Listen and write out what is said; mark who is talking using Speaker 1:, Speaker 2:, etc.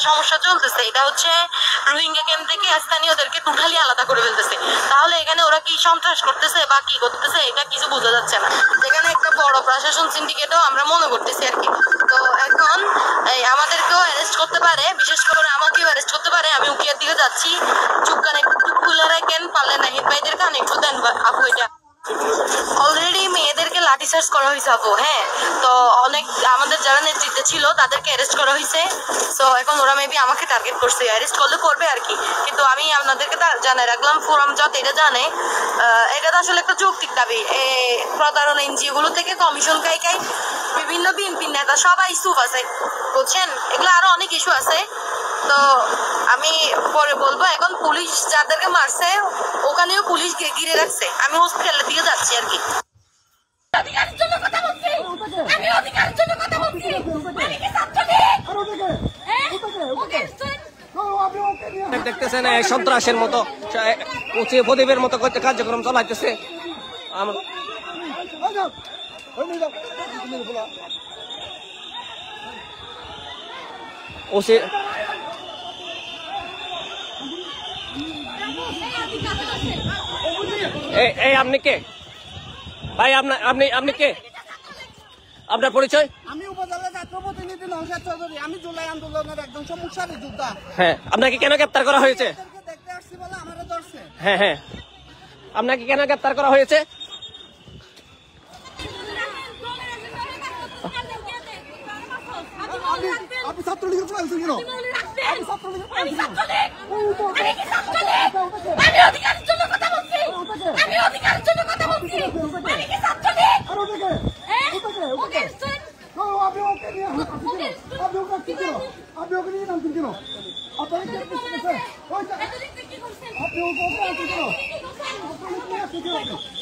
Speaker 1: সমস্যা চলতেছে, এটা হচ্ছে রোহিঙ্গা ক্যাম্প থেকে স্থানীয়দেরকে টোটালি আলাদা করে ফেলতেছে। তাহলে এখানে ওরা কি সন্ত্রাস করতেছে বা কি করতেছে এটা কিছু বোঝা যাচ্ছে না। এখানে একটা বড় প্রশাসন সিন্ডিকেটও আমরা মনে করতেছি আর কি। তো এখন আমাদেরকেও অ্যারেস্ট করতে পারে, বিশেষ করে আমাকেও অ্যারেস্ট করতে পারে। আমি উকিয়ার দিকে যাচ্ছি, চুপ কানে একটু খুলে রাখেন, পারলে নাহিদ ভাইদের কান একটু দেন আপু। এটা অলরেডি মেয়েদেরকে লাঠি চার্জ করা হয়েছে আপু। হ্যাঁ, তো অনেক আমাদের যারা নেতৃত্বে ছিল তাদেরকে অ্যারেস্ট করা হয়েছে। তো এখন ওরা মেবি আমাকে টার্গেট করছে, অ্যারেস্ট করলে করবে আর কি। কিন্তু আমি আপনাদেরকে জানাই রাখলাম, ফোরাম যত এটা জানে, এটা তো আসলে একটা যৌক্তিক দাবি। প্রতারণা এনজিও গুলো থেকে কমিশন খাই বিভিন্ন বিএনপি নেতা সবাই চুপ আছে, বুঝছেন। এগুলো আরো অনেক ইস্যু আছে, তো আমি পরে বলবো। এখন পুলিশ যাদেরকে মারছে ওখানেও পুলিশ ঘিরে রাখছে। আমি হসপিটালের দিকে যাচ্ছি আর কি।
Speaker 2: দেখতেছেন সন্ত্রাসের মতো প্রদীপের মতো কার্যক্রম চালাইতেছে। এই আপনি কে ভাই? আপনি কে? আপনার পরিচয়?
Speaker 3: আমি উপজেলা ছাত্র প্রতিনিধি নওশাদ চৌধুরী। আমি জুলাই আন্দোলনের একজন সম্মুখসারী যোদ্ধা।
Speaker 2: হ্যাঁ, আপনাকে কেন গ্রেপ্তার করা হয়েছে?
Speaker 3: দেখতে আসছি বলে আমারে ধরছে।
Speaker 2: হ্যাঁ হ্যাঁ, আপনাকে কেন গ্রেপ্তার করা হয়েছে?
Speaker 3: আপনি ছাত্রলীগের প্রাণ ছিল। আপনি